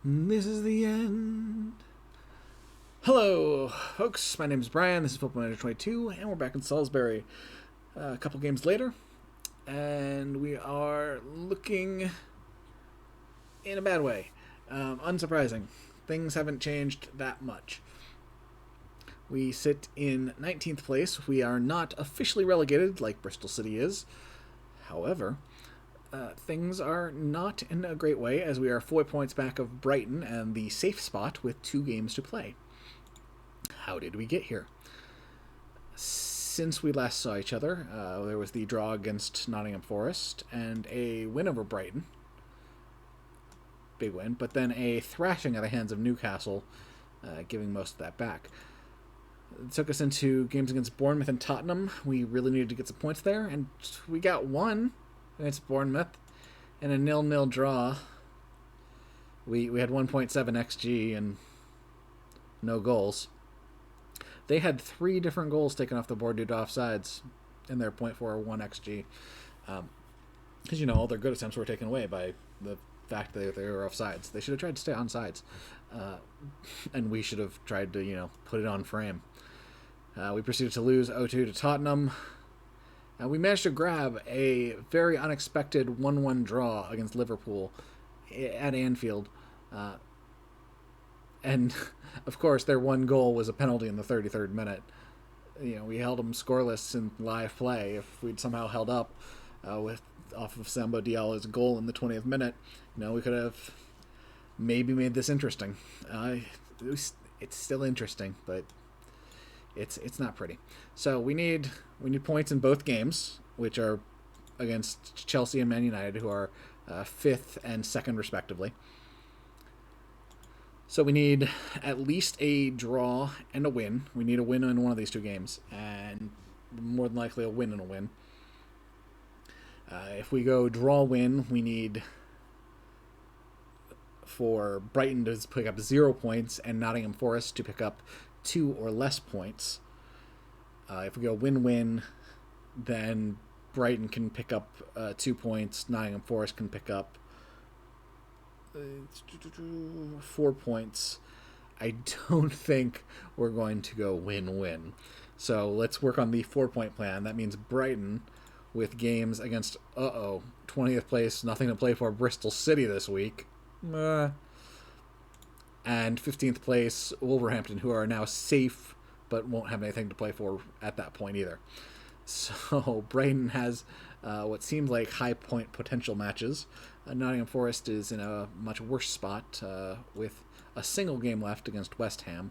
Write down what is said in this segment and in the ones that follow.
This is the end. Hello, folks. My name is Brian. This is Football Manager 22, and we're back in Salisbury a couple games later. And we are looking in a bad way. Unsurprising. Things haven't changed that much. We sit in 19th place. We are not officially relegated like Bristol City is. However, things are not in a great way, as we are 4 points back of Brighton and the safe spot with 2 games to play. How did we get here? Since we last saw each other, there was the draw against Nottingham Forest and a win over Brighton. Big win, but then a thrashing at the hands of Newcastle, giving most of that back. It took us into games against Bournemouth and Tottenham. We really needed to get some points there, and we got one against Bournemouth and a 0-0 draw. We had 1.7 XG and no goals. They had 3 different goals taken off the board due to offsides in their .41 XG. Because, all their good attempts were taken away by the fact that they were offsides. They should have tried to stay on sides. And we should have tried to, put it on frame. We proceeded to lose 0-2 to Tottenham. We managed to grab a very unexpected 1-1 draw against Liverpool at Anfield. And, of course, their one goal was a penalty in the 33rd minute. We held them scoreless in live play. If we'd somehow held up off of Samba Diallo's goal in the 20th minute, we could have maybe made this interesting. It's still interesting, but it's not pretty. So we need points in both games, which are against Chelsea and Man United, who are 5th and 2nd respectively. So we need at least a draw and a win. We need a win in one of these 2 games, and more than likely a win and a win. If we go draw-win, we need for Brighton to pick up 0 points and Nottingham Forest to pick up 2 or less points. If we go win-win, then Brighton can pick up 2 points. Nottingham Forest can pick up 4 points. I don't think we're going to go win-win. So let's work on the 4-point plan. That means Brighton with games against 20th place, nothing to play for, Bristol City this week. And 15th place, Wolverhampton, who are now safe but won't have anything to play for at that point either. So Brighton has what seems like high point potential matches. Nottingham Forest is in a much worse spot with a single game left against West Ham.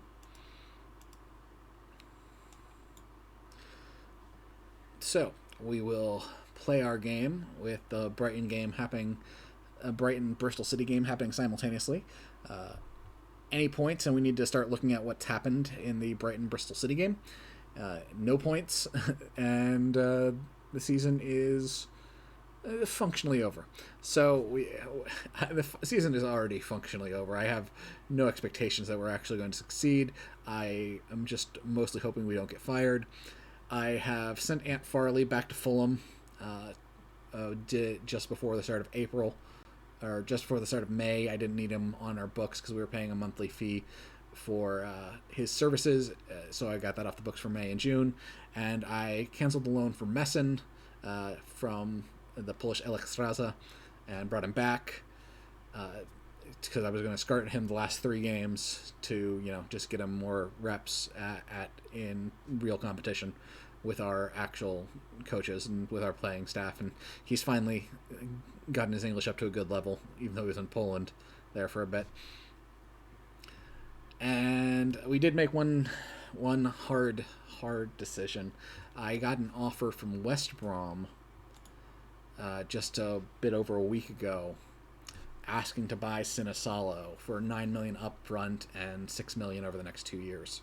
So we will play our game with the Brighton game happening, Brighton Bristol City game happening simultaneously. Any points, and we need to start looking at what's happened in the Brighton Bristol City game. No points, and the season is functionally over. So the season is already functionally over. I have no expectations that we're actually going to succeed. I am just mostly hoping we don't get fired. I have sent Aunt Farley back to Fulham just before the start of April, or just before the start of May. I didn't need him on our books because we were paying a monthly fee for his services, so I got that off the books for May and June. And I canceled the loan for Messen from the Polish Elektraza and brought him back because I was going to start him the last 3 games to just get him more reps in real competition with our actual coaches and with our playing staff. And he's finally gotten his English up to a good level, even though he was in Poland there for a bit. And we did make one hard decision. I got an offer from West Brom just a bit over a week ago, asking to buy Sinisalo for $9 million up front and $6 million over the next 2 years.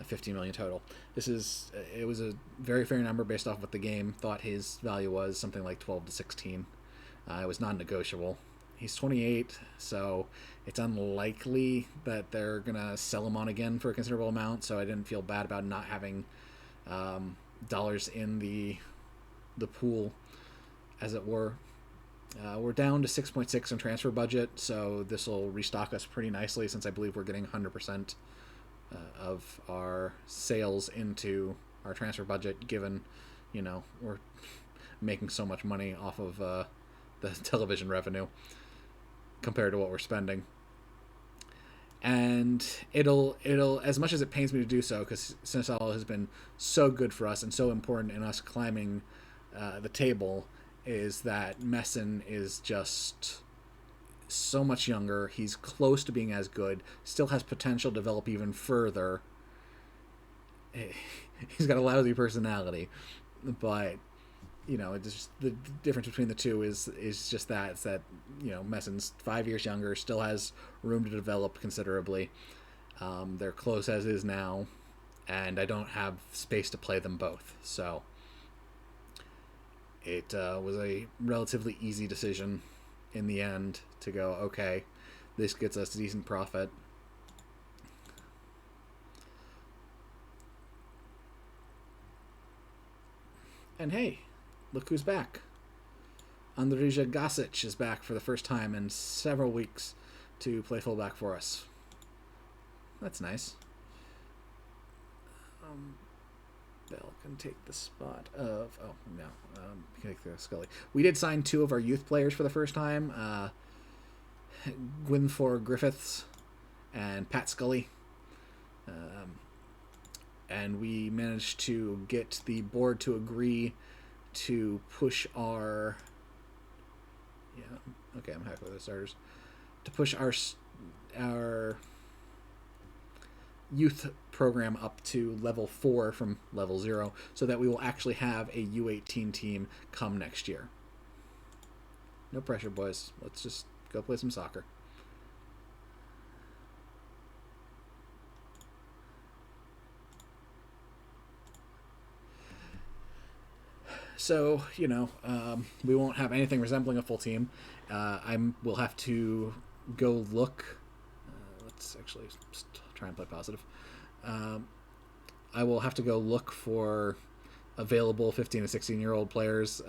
$15 million total. It was a very fair number based off what the game thought his value was, something like 12 to 16. It was non-negotiable. He's 28, so it's unlikely that they're gonna sell him on again for a considerable amount. So I didn't feel bad about not having dollars in the pool, as it were. We're down to 6.6 in transfer budget, so this will restock us pretty nicely since I believe we're getting 100% of our sales into our transfer budget, given, we're making so much money off of the television revenue compared to what we're spending. And it'll as much as it pains me to do so, because Sinisalo has been so good for us and so important in us climbing the table, is that Messin is just so much younger. He's close to being as good, still has potential to develop even further. He's got a lousy personality, but it's just, the difference between the two is just that it's that Messin's 5 years younger, still has room to develop considerably. They're close as is now, and I don't have space to play them both, so it was a relatively easy decision in the end to go, okay, this gets us a decent profit. And hey, look who's back. Andrija Gasic is back for the first time in several weeks to play fullback for us. That's nice. Bell can take the spot of... Oh, no. Can take the Scully. We did sign 2 of our youth players for the first time. Gwynfor Griffiths and Pat Scully. And we managed to get the board to agree to push our... Yeah, okay, I'm happy with the starters. To push our youth program up to level 4 from level 0, so that we will actually have a U18 team come next year. No pressure, boys. Let's just go play some soccer. So, we won't have anything resembling a full team. We'll have to go look. Let's actually try and play positive. I will have to go look for available 15 to 16-year-old players,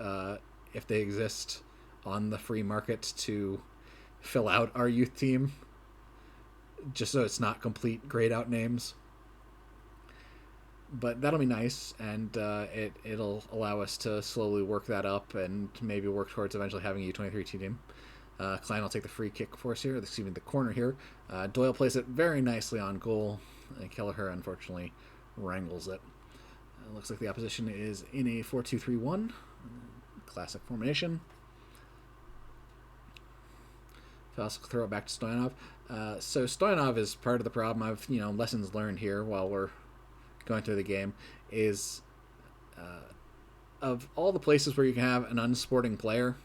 if they exist on the free market, to fill out our youth team, just so it's not complete grayed out names. But that'll be nice, and it'll allow us to slowly work that up and maybe work towards eventually having a U23 team. Klein will take the free kick for us here, excuse me, the corner here. Doyle plays it very nicely on goal. Kelleher, unfortunately, wrangles it. Looks like the opposition is in a 4-2-3-1, classic formation. Faust will throw it back to Stoyanov. So Stoyanov is part of the problem. I've, lessons learned here while we're going through the game is, of all the places where you can have an unsporting player,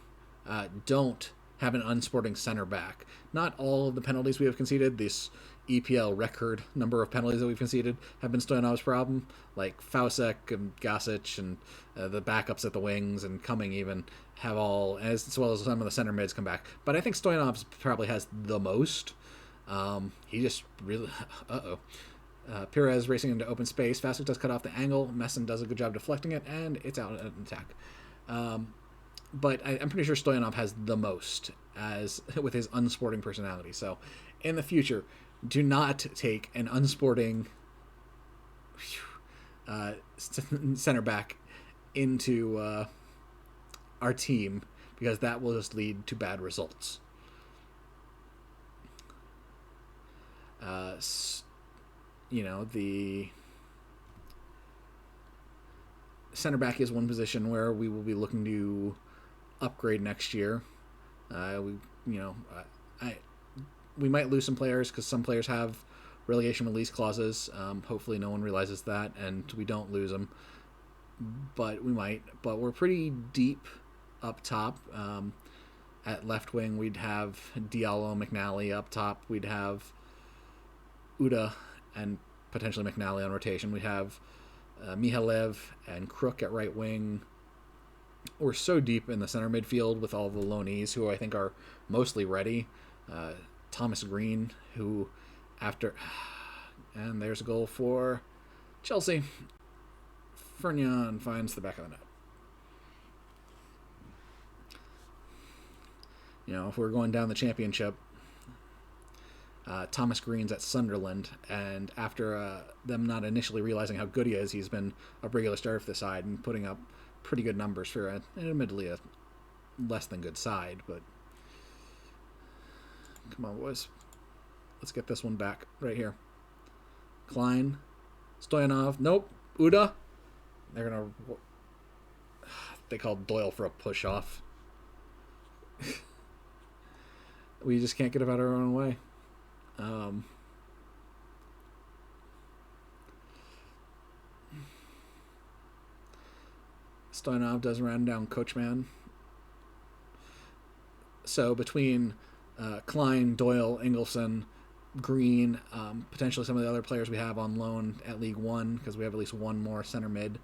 don't have an unsporting center back. Not all of the penalties we have conceded, this EPL record number of penalties that we've conceded, have been Stoyanov's problem. Like Fausek and Gasic and the backups at the wings and Cumming even have all, as well as some of the center mids, come back. But I think Stoyanov probably has the most. He just really... Perez racing into open space. Fausek does cut off the angle. Messin does a good job deflecting it, and it's out an attack. But I'm pretty sure Stoyanov has the most, as with his unsporting personality. So, in the future, do not take an unsporting center back into our team, because that will just lead to bad results. The center back is one position where we will be looking to upgrade next year. We might lose some players because some players have relegation release clauses. Hopefully no one realizes that and we don't lose them. But we might. But we're pretty deep up top. At left wing, we'd have Diallo, McNally. Up top, we'd have Uda and potentially McNally on rotation. We have Mihalev and Crook at right wing. We're so deep in the center midfield with all the loanees, who I think are mostly ready. Thomas Green, who after... And there's a goal for Chelsea. Fernion finds the back of the net. if we're going down the championship, Thomas Green's at Sunderland, and after them not initially realizing how good he is, he's been a regular starter for the side and putting up pretty good numbers for admittedly a less than good side. But come on, boys, let's get this one back right here. Klein, Stoyanov, nope, Uda. They called Doyle for a push off. We just can't get it out our own way. Stoyanov does run down Coachman. So between Klein, Doyle, Ingolson, Green, potentially some of the other players we have on loan at League One, because we have at least one more center mid,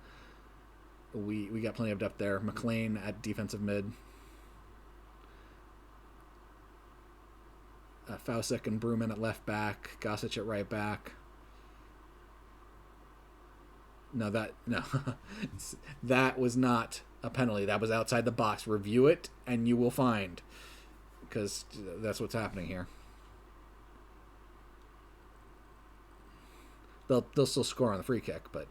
we got plenty of depth there. McLean at defensive mid. Fausek and Bruman at left back. Gossage at right back. No, that was not a penalty. That was outside the box. Review it, and you will find, because that's what's happening here. They'll still score on the free kick, but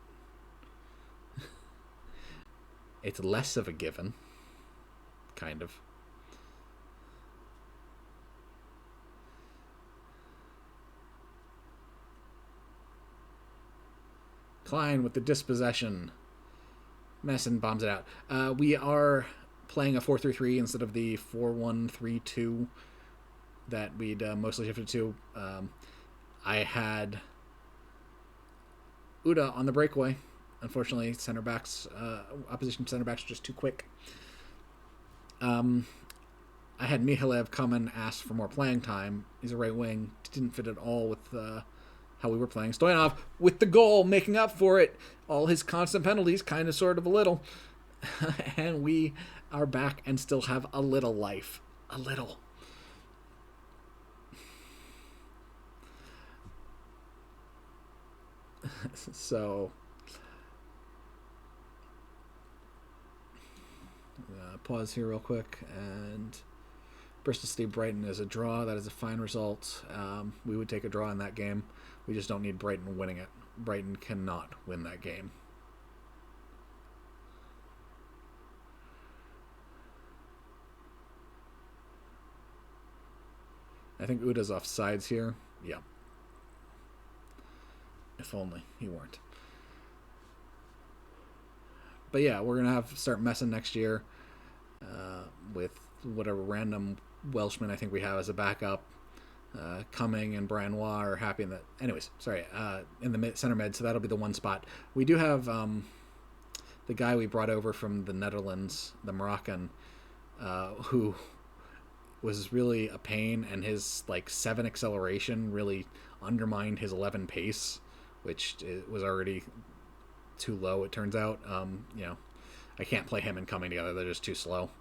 it's less of a given, kind of. Klein with the dispossession. Messin bombs it out. We are playing a 4-3-3 instead of the 4-1-3-2 that we'd mostly shifted to. I had Uda on the breakaway. Unfortunately, opposition center backs are just too quick. I had Mihalev come and ask for more playing time. He's a right wing. Didn't fit at all with how we were playing. Stoyanov with the goal, making up for it. All his constant penalties, kind of, sort of, a little. And we are back and still have a little life. A little. So, pause here real quick. And Bristol City Brighton is a draw. That is a fine result. We would take a draw in that game. We just don't need Brighton winning it. Brighton cannot win that game. I think Uda's offsides here. Yeah. If only he weren't. But yeah, we're going to start messing next year with whatever random Welshman I think we have as a backup. Cumming and Brian Waugh are happy in that. Anyways, sorry, in the center mid, so that'll be the one spot. We do have the guy we brought over from the Netherlands, the Moroccan, who was really a pain, and his 7 acceleration really undermined his 11 pace, which was already too low, it turns out. I can't play him and Cumming together. They're just too slow.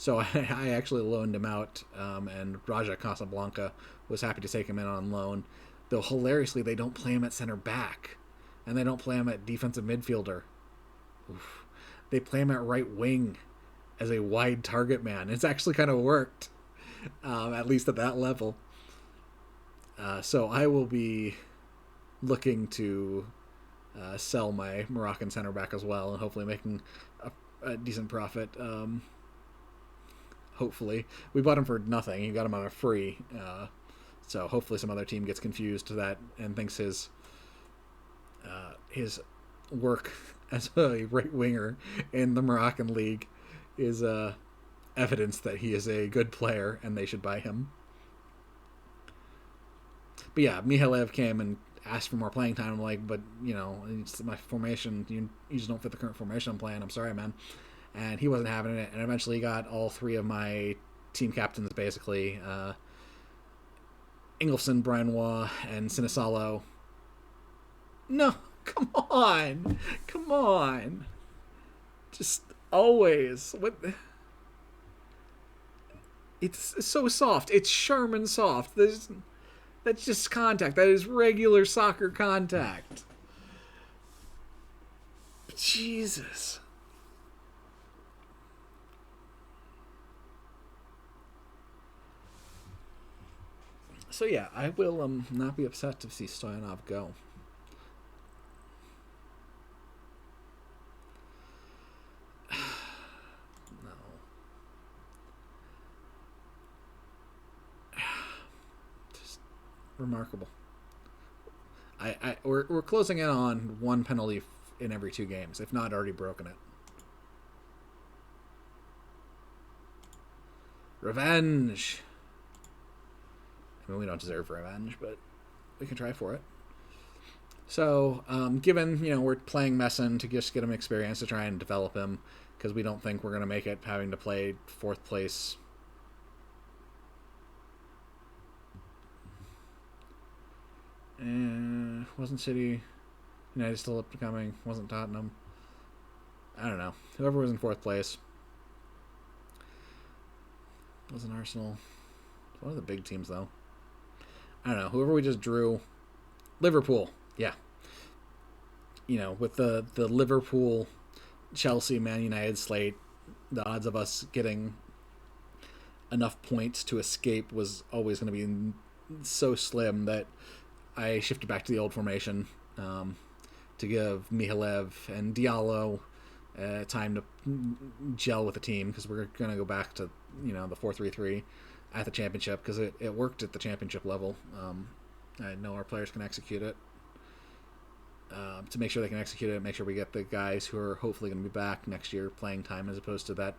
So I actually loaned him out, and Raja Casablanca was happy to take him in on loan. Though hilariously, they don't play him at center back, and they don't play him at defensive midfielder. Oof. They play him at right wing as a wide target man. It's actually kind of worked, at least at that level. So I will be looking to sell my Moroccan center back as well, and hopefully making a decent profit. Hopefully. We bought him for nothing. You got him on a free. So hopefully some other team gets confused to that and thinks his work as a right winger in the Moroccan league is evidence that he is a good player and they should buy him. But yeah, Mihalev came and asked for more playing time. I'm like, but it's my formation. You just don't fit the current formation I'm playing. I'm sorry, man. And he wasn't having it, and eventually he got all 3 of my team captains, basically. Ingolson, Brian Waugh, and Sinisalo. No, come on. Just always. What? It's so soft. It's Sherman soft. That's just contact. That is regular soccer contact. Jesus. So yeah, I will not be upset to see Stoyanov go. No. Just remarkable. We're closing in on one penalty in every 2 games, if not already broken it. Revenge. I mean, we don't deserve revenge, but we can try for it. So, given we're playing Messin to just get him experience to try and develop him, because we don't think we're going to make it having to play 4th place. And wasn't City United still up and coming? Wasn't Tottenham? I don't know. Whoever was in 4th place. Wasn't Arsenal. One of the big teams, though. I don't know. Whoever we just drew. Liverpool. Yeah. With the Liverpool, Chelsea, Man United slate, the odds of us getting enough points to escape was always going to be so slim that I shifted back to the old formation to give Mihalev and Diallo time to gel with the team, because we're going to go back to the 4-3-3 at the championship, because it worked at the championship level. I know our players can execute it. To make sure they can execute it, make sure we get the guys who are hopefully going to be back next year playing time, as opposed to that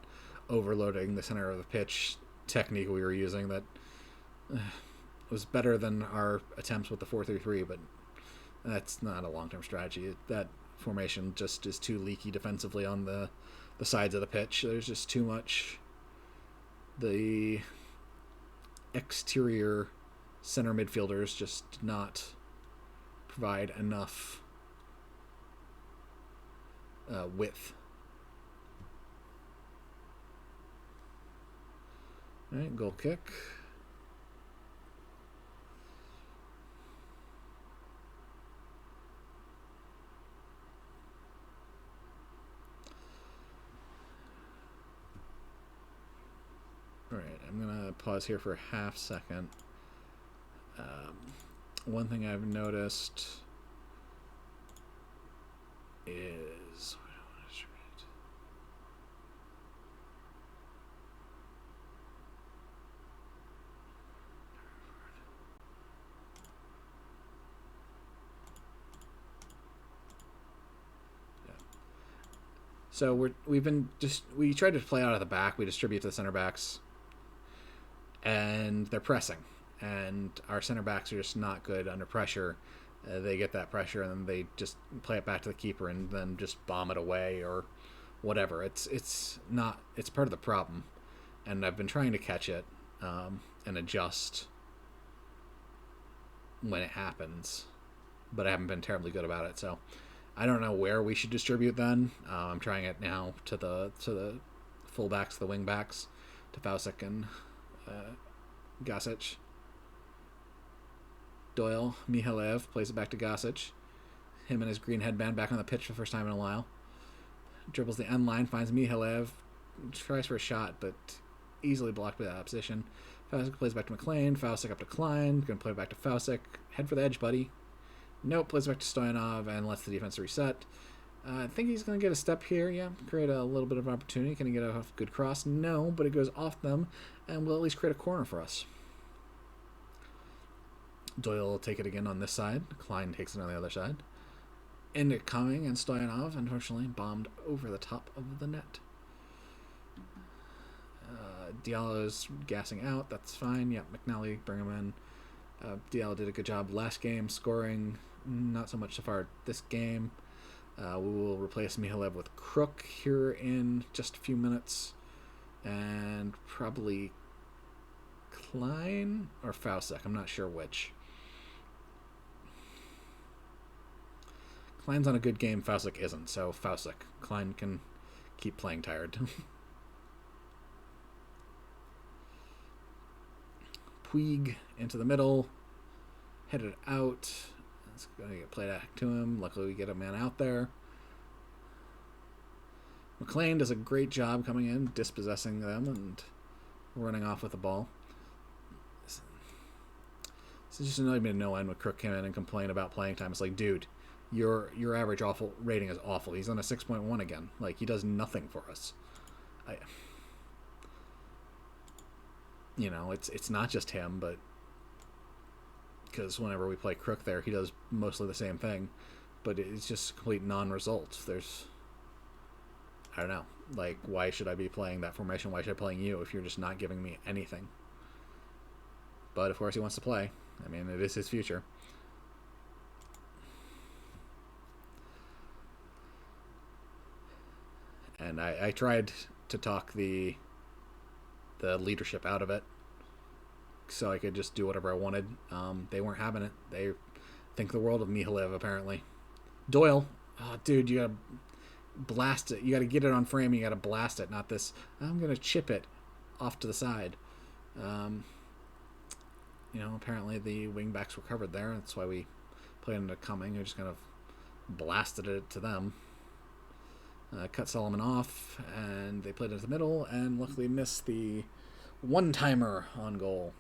overloading the center of the pitch technique we were using that was better than our attempts with the 4-3-3, but that's not a long-term strategy. That formation just is too leaky defensively on the sides of the pitch. There's just too much. The exterior center midfielders just did not provide enough width. All right, goal kick. All right, I'm going to pause here for a half second. One thing I've noticed is... So we tried to play out of the back. We distribute to the center backs, and they're pressing, and our center backs are just not good under pressure. They get that pressure, and then they just play it back to the keeper, and then just bomb it away or whatever. It's part of the problem, and I've been trying to catch it and adjust when it happens, but I haven't been terribly good about it. So I don't know where we should distribute then. I'm trying it now to the fullbacks, the wing backs, to Fausik and Gasic. Doyle, Mihalev plays it back to Gasic. Him and his green headband back on the pitch for the first time in a while. Dribbles the end line, finds Mihalev, tries for a shot, but easily blocked by the opposition. Fausik plays back to McLean. Fausik up to Klein. Going to play it back to Fausik. Head for the edge, buddy. Nope, plays back to Stoyanov and lets the defense reset. I think he's going to get a step here. Yeah, create a little bit of opportunity. Can he get a good cross? No, but it goes off them and will at least create a corner for us. Doyle will take it again on this side. Klein takes it on the other side. End it coming, and Stoyanov, unfortunately, bombed over the top of the net. Diallo's gassing out. That's fine. Yep, McNally, bring him in. Diallo did a good job last game, scoring. Not so much so far this game. We will replace Mihalev with Crook here in just a few minutes. And probably Klein or Fausik. I'm not sure which. Klein's on a good game. Fausik isn't. So Fausik. Klein can keep playing tired. Puig into the middle. Headed out. It's going to get played back to him. Luckily, we get a man out there. McLean does a great job coming in, dispossessing them, and running off with the ball. It's just annoyed me to no end when Crook came in and complained about playing time. It's like, dude, your average awful rating is awful. He's on a 6.1 again. Like, he does nothing for us. It's not just him, but because whenever we play Crook there, he does mostly the same thing, but it's just complete non-result. I don't know. Like, why should I be playing that formation? Why should I be playing you if you're just not giving me anything? But, of course, he wants to play. I mean, it is his future. And I tried to talk the leadership out of it so I could just do whatever I wanted. They weren't having it. They think the world of Mihalev, apparently. Doyle. Oh, dude, you gotta blast it. You gotta get it on frame. You gotta blast it, not this. I'm gonna chip it off to the side. Apparently the wingbacks were covered there. That's why we played into Cumming. We just kind of blasted it to them. Cut Solomon off, and they played it to the middle, and luckily missed the one-timer on goal.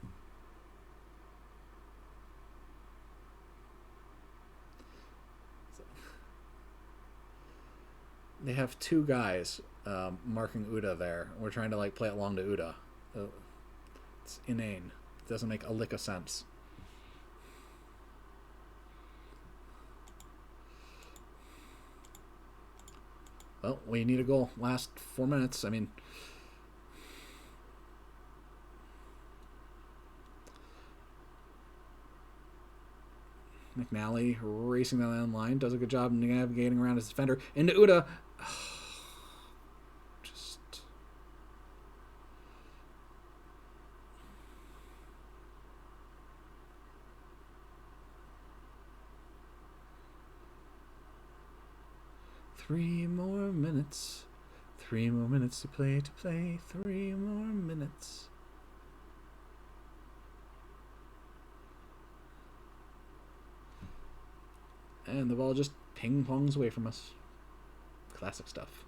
They have two guys marking Uda there. We're trying to play it long to Uda. It's inane. It doesn't make a lick of sense. Well, we need a goal. Last 4 minutes. I mean, McNally racing down the line, does a good job navigating around his defender. Into Uda. Just 3 more minutes. 3 more minutes to play. 3 more minutes. And the ball just ping-pongs away from us. Classic stuff.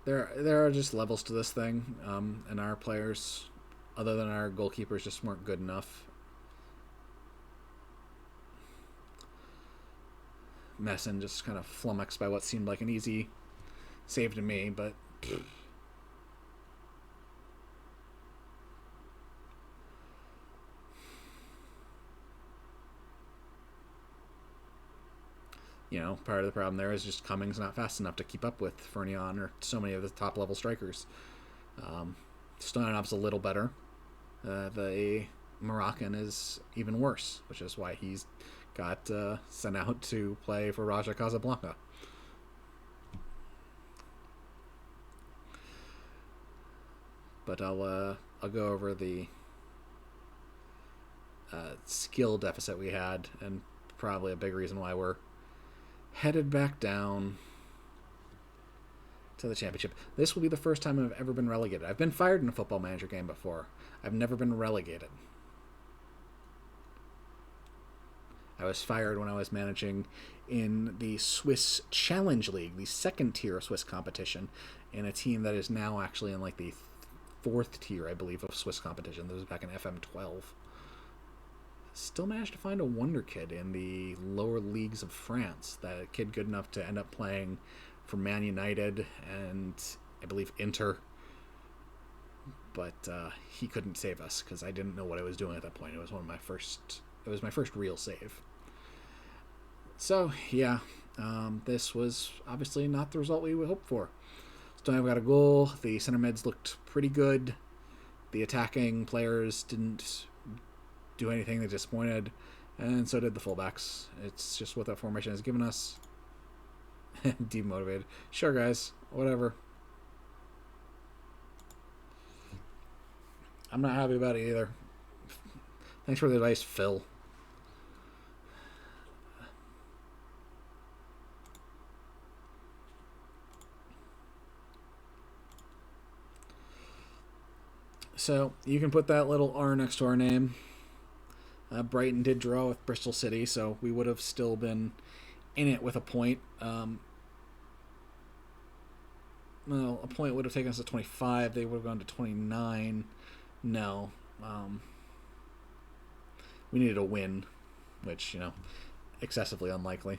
There are just levels to this thing, and our players, other than our goalkeepers, just weren't good enough. Messin just kind of flummoxed by what seemed like an easy save to me, but part of the problem there is just Cummings not fast enough to keep up with Fernion or so many of the top level strikers. Stoyanov's a little better. The Moroccan is even worse, which is why he's got sent out to play for Raja Casablanca. But I'll go over the skill deficit we had, and probably a big reason why we're headed back down to the championship. This will be the first time I've ever been relegated. I've been fired in a Football Manager game before. I've never been relegated. I was fired when I was managing in the Swiss Challenge League, the second tier of Swiss competition, in a team that is now actually in the fourth tier, I believe, of Swiss competition. This was back in FM12. Still managed to find a wonder kid in the lower leagues of France. That kid good enough to end up playing for Man United and I believe Inter. But he couldn't save us because I didn't know what I was doing at that point. It was my first real save. So yeah, this was obviously not the result we would hope for. Stoyanov got a goal. The center mids looked pretty good. The attacking players didn't do anything. They disappointed, and so did the fullbacks. It's just what that formation has given us. Demotivated. Sure, guys. Whatever. I'm not happy about it either. Thanks for the advice, Phil. So you can put that little R next to our name. Brighton did draw with Bristol City, so we would have still been in it with a point. Well, a point would have taken us to 25. They would have gone to 29. No. Um, we needed a win, which, excessively unlikely.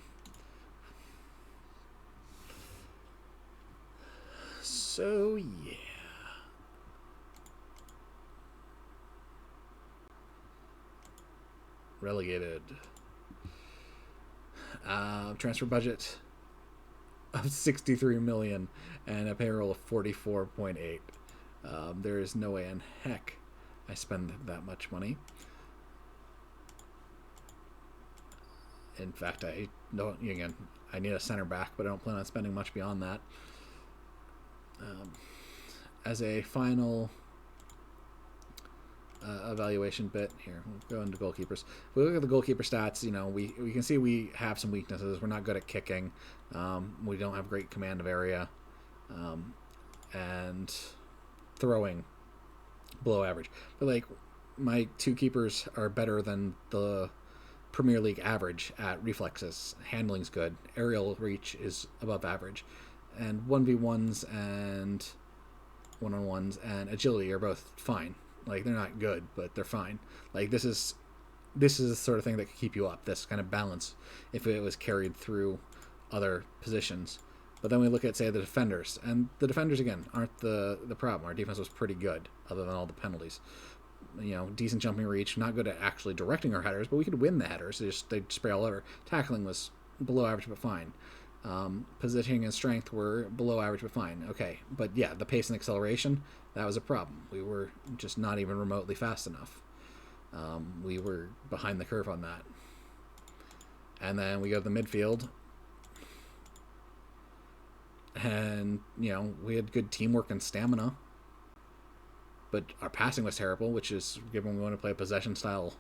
So, yeah. Relegated. Transfer budget of 63 million and a payroll of 44.8. There is no way in heck I spend that much money. In fact, I don't. Again, I need a center back, but I don't plan on spending much beyond that. As a final evaluation bit here, we'll go into goalkeepers. If we look at the goalkeeper stats, we can see we have some weaknesses. We're not good at kicking. We don't have great command of area, and throwing below average. But like my two keepers are better than the Premier League average at reflexes. Handling's good. Aerial reach is above average, and 1v1s and 1-on-1s and agility are both fine. Like, they're not good, but they're fine. Like, this is the sort of thing that could keep you up. This kind of balance, if it was carried through other positions. But then we look at, say, the defenders, and the defenders again aren't the problem. Our defense was pretty good, other than all the penalties. Decent jumping reach, not good at actually directing our headers, but we could win the headers. They'd spray all over. Tackling was below average, but fine. Positioning and strength were below average, but fine. Okay, but yeah, the pace and acceleration, that was a problem. We were just not even remotely fast enough. We were behind the curve on that. And then we go to the midfield, and we had good teamwork and stamina, but our passing was terrible, which is, given we want to play a possession style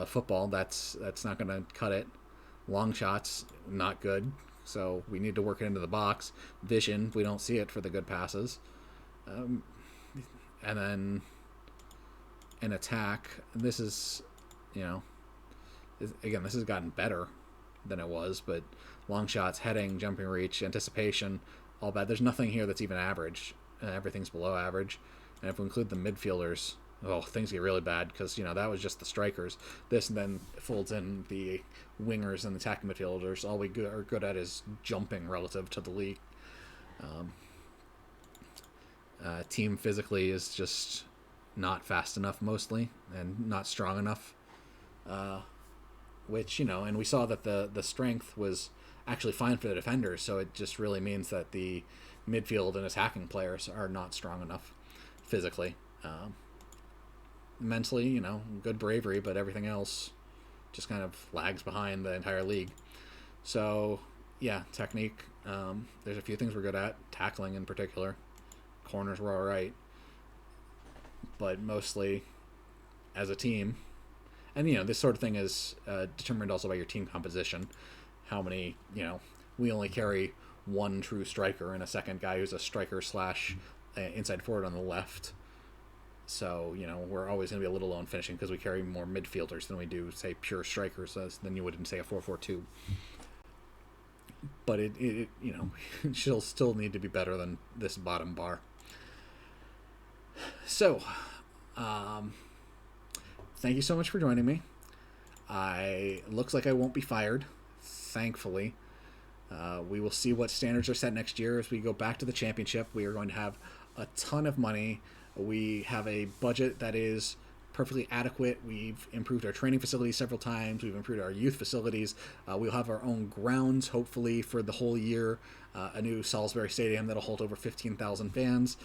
football, that's not going to cut it. Long shots, not good. So we need to work it into the box. Vision, we don't see it for the good passes. And then an attack, this is, again, this has gotten better than it was, but long shots, heading, jumping reach, anticipation, all bad. There's nothing here that's even average. Everything's below average. And if we include the midfielders, things get really bad, because that was just the strikers. This then folds in the wingers and the attacking midfielders. All we are good at is jumping relative to the league. Team physically is just not fast enough mostly, and not strong enough. Which, and we saw that the strength was actually fine for the defenders, so it just really means that the midfield and attacking players are not strong enough physically. Mentally, good bravery, but everything else just kind of lags behind the entire league. So, yeah, technique. There's a few things we're good at, tackling in particular. Corners were all right, but mostly as a team. And, this sort of thing is determined also by your team composition. How many, we only carry one true striker and a second guy who's a striker slash inside forward on the left. So, we're always going to be a little low in finishing because we carry more midfielders than we do, say, pure strikers than you would in, say, a 4-4-2. But it she'll still need to be better than this bottom bar. So, thank you so much for joining me. Looks like I won't be fired, thankfully. We will see what standards are set next year as we go back to the championship. We are going to have a ton of money. We have a budget that is perfectly adequate. We've improved our training facilities several times. We've improved our youth facilities. We'll have our own grounds, hopefully, for the whole year. A new Salisbury stadium that'll hold over 15,000 fans.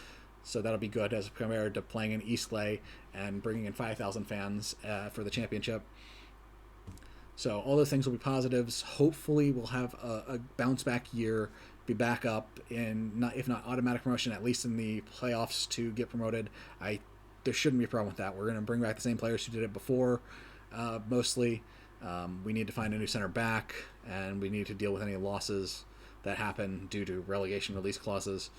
So that'll be good as compared to playing in Eastlay and bringing in 5,000 fans for the championship. So all those things will be positives. Hopefully we'll have a bounce back year, be back up in, if not automatic promotion, at least in the playoffs to get promoted. There shouldn't be a problem with that. We're going to bring back the same players who did it before, mostly. We need to find a new center back, and we need to deal with any losses that happen due to relegation release clauses.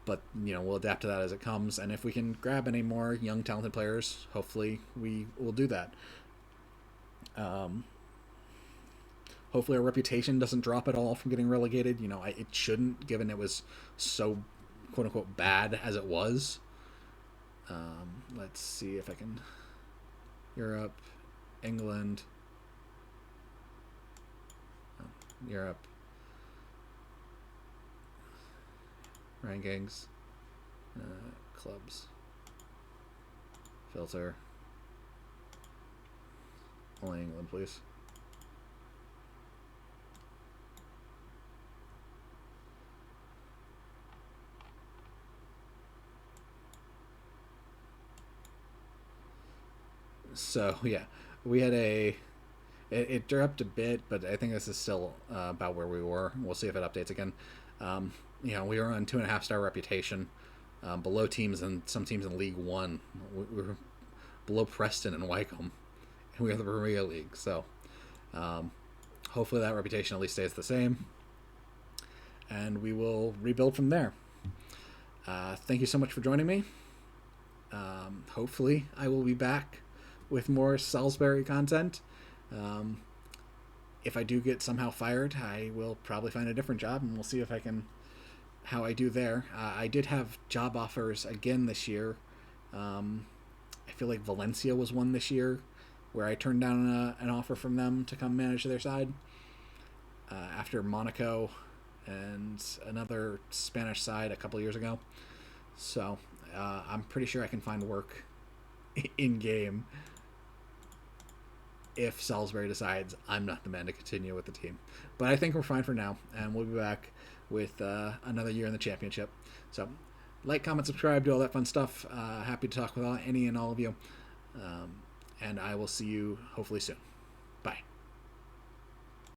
But, we'll adapt to that as it comes. And if we can grab any more young, talented players, hopefully we will do that. Hopefully our reputation doesn't drop at all from getting relegated. It shouldn't, given it was so quote unquote bad as it was. Let's see if I can. Europe, England, Europe, rankings, clubs, filter, only England, please. So yeah, we had it dropped a bit, but I think this is still about where we were. We'll see if it updates again. We were on 2.5-star reputation, below teams and some teams in League One. We were below Preston and Wycombe, and we are the Premier League. So hopefully that reputation at least stays the same, and we will rebuild from there. Thank you so much for joining me. Hopefully I will be back with more Salisbury content. If I do get somehow fired, I will probably find a different job, and we'll see if I can how I do there. I did have job offers again this year. I feel like Valencia was one this year, where I turned down an offer from them to come manage their side. After Monaco and another Spanish side a couple years ago. So I'm pretty sure I can find work in game if Salisbury decides I'm not the man to continue with the team. But I think we're fine for now, and we'll be back with another year in the championship. So like, comment, subscribe, do all that fun stuff. Happy to talk with any and all of you. And I will see you hopefully soon.